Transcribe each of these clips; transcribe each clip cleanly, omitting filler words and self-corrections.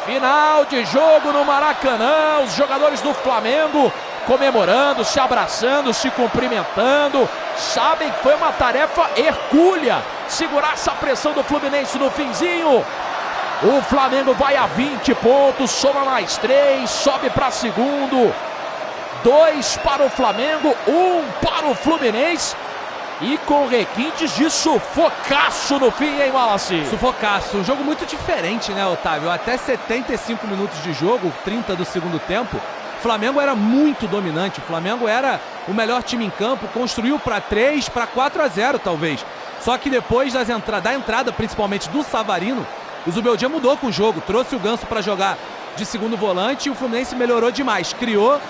Final de jogo no Maracanã, os jogadores do Flamengo comemorando, se abraçando, se cumprimentando. Sabem que foi uma tarefa hercúlea segurar essa pressão do Fluminense no finzinho. O Flamengo vai a 20 pontos, soma mais 3, sobe para segundo. 2 para o Flamengo, 1 para o Fluminense. E com requintes de sufocaço no fim, hein, Wallace? Sufocaço. Um jogo muito diferente, né, Otávio? Até 75 minutos de jogo, 30 do segundo tempo, o Flamengo era muito dominante. O Flamengo era o melhor time em campo, construiu para 3, para 4-0 talvez. Só que depois da entrada, principalmente do Savarino, o Zubeldia mudou com o jogo, trouxe o Ganso para jogar de segundo volante e o Fluminense melhorou demais. Criou,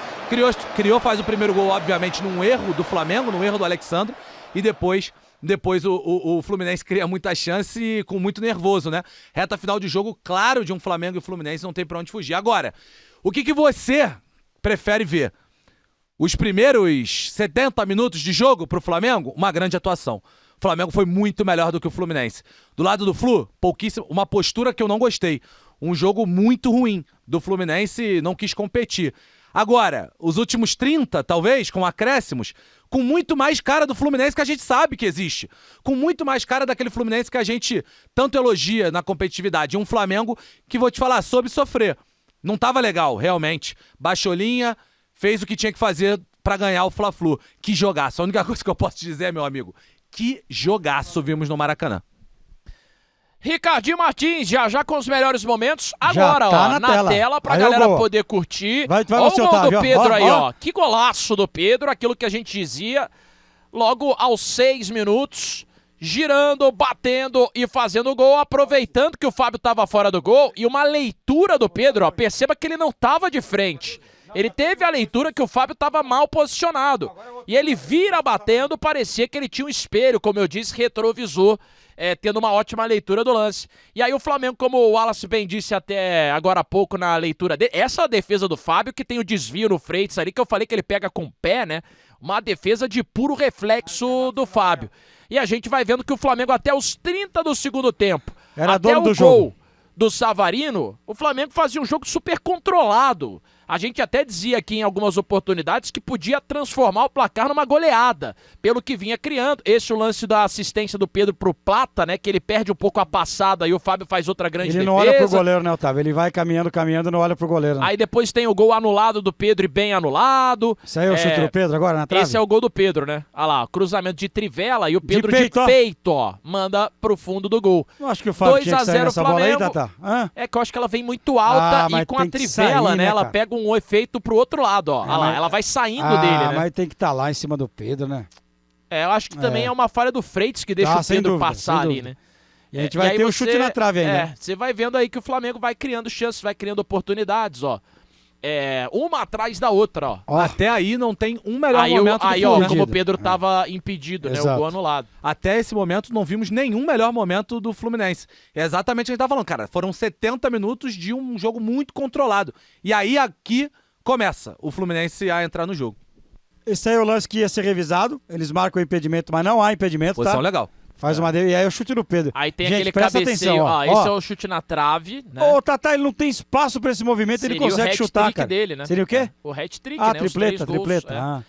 faz o primeiro gol, obviamente, num erro do Flamengo, num erro do Alexandre. E depois o Fluminense cria muita chance com muito nervoso, né? Reta final de jogo, claro, de um Flamengo e Fluminense, não tem pra onde fugir. Agora, o que você prefere ver? Os primeiros 70 minutos de jogo pro Flamengo? Uma grande atuação. O Flamengo foi muito melhor do que o Fluminense. Do lado do Flu, pouquíssimo, uma postura que eu não gostei. Um jogo muito ruim do Fluminense, não quis competir. Agora, os últimos 30, talvez, com acréscimos, com muito mais cara do Fluminense que a gente sabe que existe. Com muito mais cara daquele Fluminense que a gente tanto elogia na competitividade. Um Flamengo que, vou te falar, soube sofrer. Não tava legal, realmente. Baixou linha, fez o que tinha que fazer pra ganhar o Fla-Flu. Que jogaço. A única coisa que eu posso te dizer, meu amigo, que jogaço vimos no Maracanã. Ricardinho Martins, já com os melhores momentos. Agora, ó, na tela pra galera poder curtir. Vai ó você, o gol Otávio, do Pedro aí, ó. Que golaço do Pedro, aquilo que a gente dizia logo aos 6 minutos. Girando, batendo e fazendo gol, aproveitando que o Fábio tava fora do gol. E uma leitura do Pedro, ó, perceba que ele não tava de frente. Ele teve a leitura que o Fábio estava mal posicionado. E ele vira batendo, parecia que ele tinha um espelho, como eu disse, retrovisor, tendo uma ótima leitura do lance. E aí o Flamengo, como o Wallace bem disse até agora há pouco na leitura dele, essa defesa do Fábio, que tem o desvio no Freitas ali, que eu falei que ele pega com o pé, né? Uma defesa de puro reflexo do Fábio. E a gente vai vendo que o Flamengo até os 30 do segundo tempo, era até dono o do gol jogo do Savarino, o Flamengo fazia um jogo super controlado. A gente até dizia aqui em algumas oportunidades que podia transformar o placar numa goleada, pelo que vinha criando. Esse é o lance da assistência do Pedro pro Plata, né, que ele perde um pouco a passada e o Fábio faz outra grande defesa. Ele não olha pro goleiro, né, Otávio? Ele vai caminhando e não olha pro goleiro. Né? Aí depois tem o gol anulado do Pedro e bem anulado. Isso aí é o chute do Pedro agora na trave? Esse é o gol do Pedro, né? Olha lá, cruzamento de trivela e o Pedro de peito, ó, manda pro fundo do gol. Não acho que o Fábio tinha que sair nessa bola aí, Flamengo. Tata. É que eu acho que ela vem muito alta e com a trivela, né, ela pega um efeito pro outro lado, ó. Olha lá, ela vai saindo dele, né? Mas tem que estar lá em cima do Pedro, né? Eu acho que também é uma falha do Freitas que deixa o Pedro passar ali, né? E a gente vai ter o chute na trave ainda. Você vai vendo aí que o Flamengo vai criando chances, vai criando oportunidades, ó. Uma atrás da outra, ó. Até aí não tem um melhor momento do Fluminense. Aí, ó, como o Pedro tava impedido, né? O gol anulado. Até esse momento não vimos nenhum melhor momento do Fluminense. É exatamente o que a gente tá falando, cara. Foram 70 minutos de um jogo muito controlado. E aí aqui começa o Fluminense a entrar no jogo. Esse aí é o lance que ia ser revisado. Eles marcam o impedimento, mas não há impedimento, Posição tá? legal. Faz uma dele, e aí é o chute do Pedro. Aí tem gente, aquele presta cabeceio, atenção, ó. Esse é o chute na trave, né? Ô, Tata, ele não tem espaço pra esse movimento, ele consegue chutar, cara. Dele, né? Seria o quê? O hat-trick, né? Tripleta, tripleta.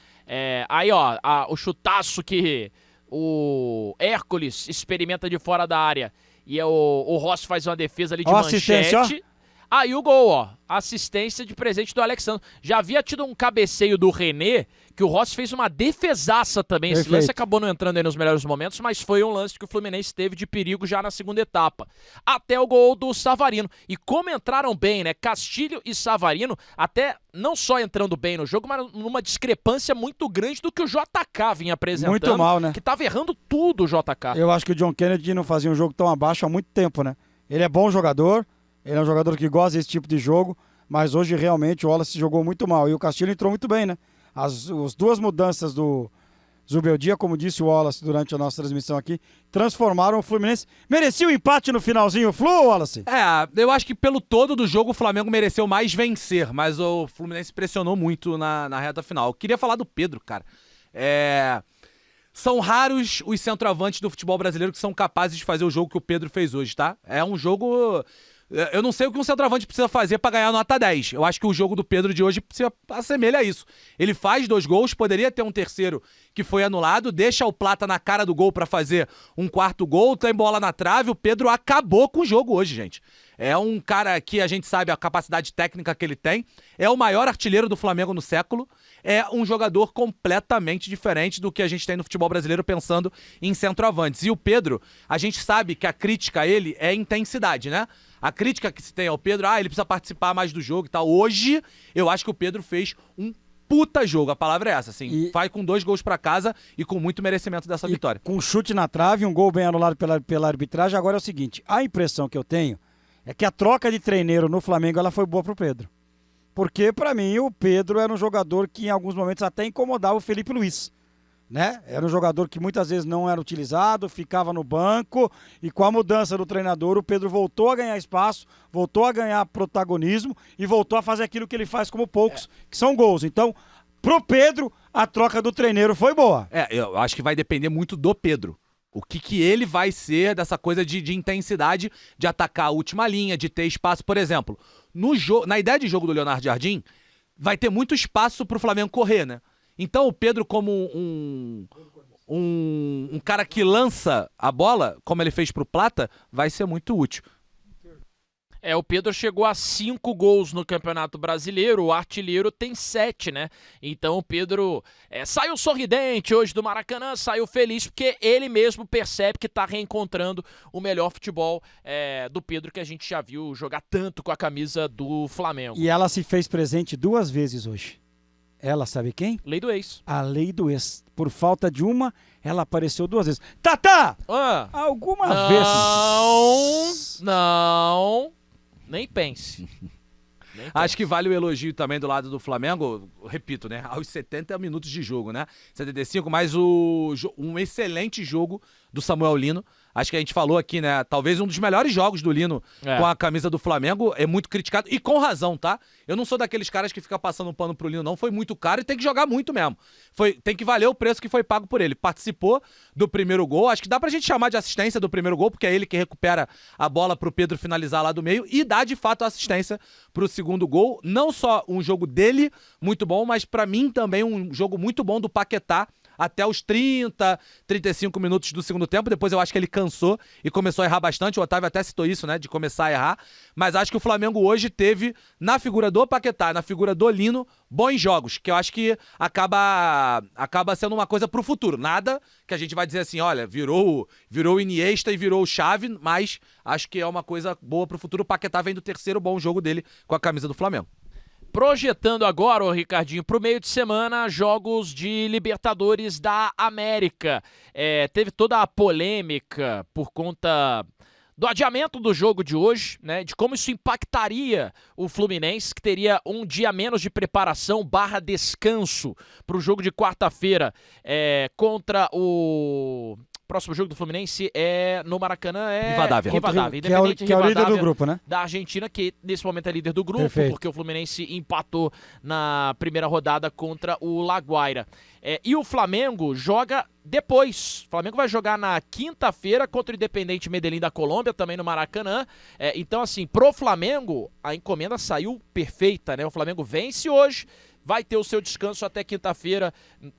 Aí, ó, o chutaço que o Hércules experimenta de fora da área e o Rossi faz uma defesa ali de manchete. Aí o gol, ó, assistência de presente do Alexandre. Já havia tido um cabeceio do René, que o Rossi fez uma defesaça também. Esse lance acabou não entrando aí nos melhores momentos, mas foi um lance que o Fluminense teve de perigo já na segunda etapa. Até o gol do Savarino. E como entraram bem, né? Castilho e Savarino, até não só entrando bem no jogo, mas numa discrepância muito grande do que o JK vinha apresentando. Muito mal, né? Que tava errando tudo o JK. Eu acho que o John Kennedy não fazia um jogo tão abaixo há muito tempo, né? Ele é bom jogador, ele é um jogador que gosta desse tipo de jogo, mas hoje realmente o Wallace jogou muito mal. E o Castilho entrou muito bem, né? As duas mudanças do Zubeldia, como disse o Wallace durante a nossa transmissão aqui, transformaram o Fluminense. Merecia o empate no finalzinho, Flu, Wallace? Eu acho que pelo todo do jogo o Flamengo mereceu mais vencer, mas o Fluminense pressionou muito na reta final. Eu queria falar do Pedro, cara. São raros os centroavantes do futebol brasileiro que são capazes de fazer o jogo que o Pedro fez hoje, tá? É um jogo Eu não sei o que um centroavante precisa fazer pra ganhar nota 10. Eu acho que o jogo do Pedro de hoje se assemelha a isso. Ele faz 2 gols, poderia ter um terceiro que foi anulado, deixa o Plata na cara do gol pra fazer um 4º gol, tem bola na trave. O Pedro acabou com o jogo hoje, gente. É um cara que a gente sabe a capacidade técnica que ele tem. É o maior artilheiro do Flamengo no século. É um jogador completamente diferente do que a gente tem no futebol brasileiro pensando em centroavantes. E o Pedro, a gente sabe que a crítica a ele é intensidade, né? A crítica que se tem ao Pedro, ele precisa participar mais do jogo e tal. Hoje, eu acho que o Pedro fez um puta jogo, a palavra é essa, assim. Vai com 2 gols pra casa e com muito merecimento dessa vitória. Com chute na trave, um gol bem anulado pela arbitragem. Agora é o seguinte, a impressão que eu tenho é que a troca de treineiro no Flamengo ela foi boa pro Pedro. Porque, pra mim, o Pedro era um jogador que em alguns momentos até incomodava o Felipe Luiz. Né? Era um jogador que muitas vezes não era utilizado, ficava no banco, e com a mudança do treinador, o Pedro voltou a ganhar espaço, voltou a ganhar protagonismo e voltou a fazer aquilo que ele faz como poucos, que são gols. Então, pro Pedro, a troca do treineiro foi boa. Eu acho que vai depender muito do Pedro. O que ele vai ser dessa coisa de intensidade, de atacar a última linha, de ter espaço. Por exemplo, na ideia de jogo do Leonardo Jardim, vai ter muito espaço pro Flamengo correr, né? Então o Pedro, como um cara que lança a bola, como ele fez pro Plata, vai ser muito útil. O Pedro chegou a 5 gols no Campeonato Brasileiro, o artilheiro tem 7, né? Então o Pedro saiu sorridente hoje do Maracanã, saiu feliz, porque ele mesmo percebe que tá reencontrando o melhor futebol do Pedro, que a gente já viu jogar tanto com a camisa do Flamengo. E ela se fez presente 2 vezes hoje. Ela, sabe quem? Lei do ex. A lei do ex. Por falta de uma, ela apareceu 2 vezes. Tatá! Alguma vez... Não... Nem pense. Acho que vale o elogio também do lado do Flamengo, repito, né? Aos 70 minutos de jogo, né? 75, mais um excelente jogo do Samuel Lino. Acho que a gente falou aqui, né? Talvez um dos melhores jogos do Lino com a camisa do Flamengo. É muito criticado e com razão, tá? Eu não sou daqueles caras que fica passando um pano pro Lino, não. Foi muito caro e tem que jogar muito mesmo. Tem que valer o preço que foi pago por ele. Participou do primeiro gol. Acho que dá pra gente chamar de assistência do primeiro gol, porque é ele que recupera a bola pro Pedro finalizar lá do meio e dá, de fato, a assistência pro segundo gol. Não só um jogo dele muito bom, mas pra mim também um jogo muito bom do Paquetá, até os 30, 35 minutos do segundo tempo. Depois eu acho que ele cansou e começou a errar bastante. O Otávio até citou isso, né, de começar a errar. Mas acho que o Flamengo hoje teve, na figura do Paquetá, na figura do Lino, bons jogos, que eu acho que acaba sendo uma coisa pro futuro. Nada que a gente vai dizer assim, olha, virou o Iniesta e virou o Xavi, mas acho que é uma coisa boa pro futuro. O Paquetá vem do 3º bom jogo dele com a camisa do Flamengo. Projetando agora, ô Ricardinho, pro meio de semana, jogos de Libertadores da América. Teve toda a polêmica por conta do adiamento do jogo de hoje, né? De como isso impactaria o Fluminense, que teria um dia menos de preparação / descanso pro jogo de quarta-feira contra o... Próximo jogo do Fluminense no Maracanã, Rivadavia. Independente que é o líder do grupo, né? Da Argentina, que nesse momento é líder do grupo, Perfeito. porque o Fluminense empatou na primeira rodada contra o Laguaira. E o Flamengo joga depois. O Flamengo vai jogar na quinta-feira contra o Independente Medellín da Colômbia, também no Maracanã. Então, assim, pro Flamengo, a encomenda saiu perfeita, né? O Flamengo vence hoje, vai ter o seu descanso até quinta-feira,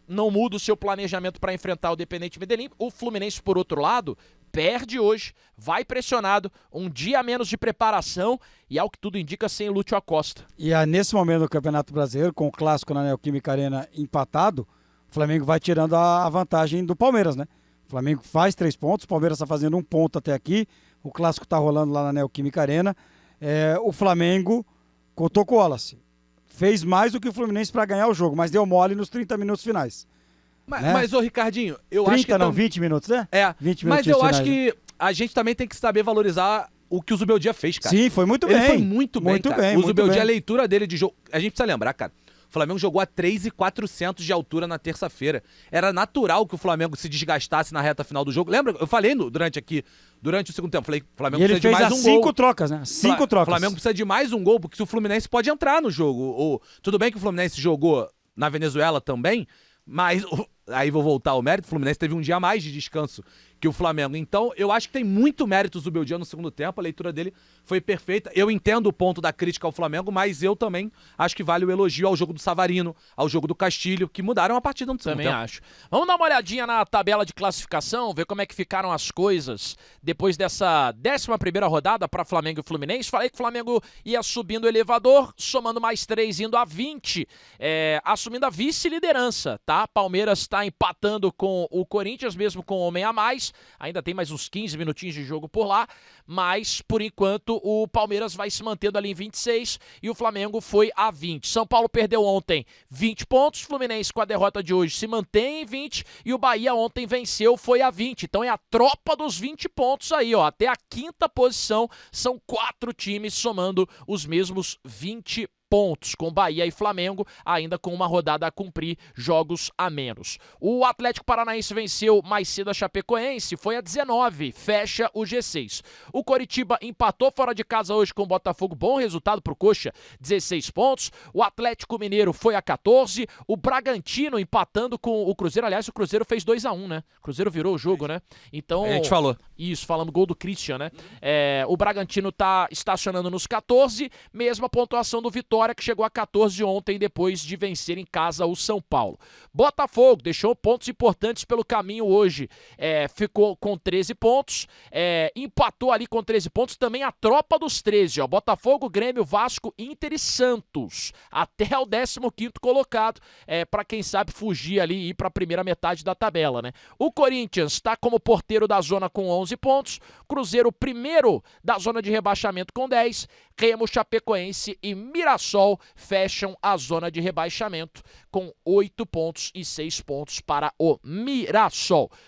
não muda o seu planejamento para enfrentar o Independente Medellín. O Fluminense, por outro lado, perde hoje, vai pressionado, um dia a menos de preparação e, ao que tudo indica, sem Lúcio Acosta. E nesse momento do Campeonato Brasileiro, com o clássico na Neoquímica Arena empatado, o Flamengo vai tirando a vantagem do Palmeiras, né? O Flamengo faz 3 pontos, o Palmeiras está fazendo 1 ponto até aqui, o clássico está rolando lá na Neoquímica Arena. O Flamengo contou com o Wallace. Fez mais do que o Fluminense para ganhar o jogo, mas deu mole nos 30 minutos finais. Mas ô Ricardinho, eu 30, acho que... 20 minutos, né? 20 mas eu finais, acho que a gente também tem que saber valorizar o que o Zubeldia fez, cara. Sim, foi muito bem. Ele foi muito bem, cara. O Zubeldia, a leitura dele de jogo... A gente precisa lembrar, cara. O Flamengo jogou a 3.400 de altura na terça-feira. Era natural que o Flamengo se desgastasse na reta final do jogo. Lembra? Eu falei durante o segundo tempo. Falei, o Flamengo precisa de mais um gol. Ele fez 5 trocas, né? 5 trocas. O Flamengo precisa de mais um gol, porque se o Fluminense pode entrar no jogo. Tudo bem que o Fluminense jogou na Venezuela também, mas aí vou voltar ao mérito, o Fluminense teve um dia a mais de descanso que o Flamengo. Então, eu acho que tem muito mérito o Zubeldia no segundo tempo, a leitura dele foi perfeita. Eu entendo o ponto da crítica ao Flamengo, mas eu também acho que vale o elogio ao jogo do Savarino, ao jogo do Castilho, que mudaram a partida no segundo tempo. Também acho. Vamos dar uma olhadinha na tabela de classificação, ver como é que ficaram as coisas depois dessa 11ª rodada para Flamengo e Fluminense. Falei que o Flamengo ia subindo o elevador, somando mais 3, indo a 20, assumindo a vice-liderança, tá? Palmeiras está empatando com o Corinthians, mesmo com o homem a mais. Ainda tem mais uns 15 minutinhos de jogo por lá, mas por enquanto o Palmeiras vai se mantendo ali em 26 e o Flamengo foi a 20. São Paulo perdeu ontem 20 pontos, Fluminense com a derrota de hoje se mantém em 20 e o Bahia ontem venceu, foi a 20. Então é a tropa dos 20 pontos aí, ó, até a 5ª posição, são 4 times somando os mesmos 20 pontos, com Bahia e Flamengo ainda com uma rodada a cumprir, jogos a menos. O Atlético Paranaense venceu mais cedo a Chapecoense, foi a 19, fecha o G6. O Coritiba empatou fora de casa hoje com o Botafogo, bom resultado pro Coxa, 16 pontos. O Atlético Mineiro foi a 14, o Bragantino empatando com o Cruzeiro, aliás, o Cruzeiro fez 2-1, né? O Cruzeiro virou o jogo, né? Então, a gente falou. Isso, falando gol do Christian, né? O Bragantino tá estacionando nos 14, mesma pontuação do Vitória, que chegou a 14 ontem depois de vencer em casa o São Paulo. Botafogo deixou pontos importantes pelo caminho hoje, ficou com 13 pontos, empatou ali com 13 pontos, também a tropa dos 13, ó, Botafogo, Grêmio, Vasco, Inter e Santos, até o 15º colocado, para quem sabe fugir ali e ir para a primeira metade da tabela, né? O Corinthians está como porteiro da zona com 11 pontos, Cruzeiro primeiro da zona de rebaixamento com 10, Remo, Chapecoense e Mirassol fecham a zona de rebaixamento com 8 pontos e 6 pontos para o Mirassol.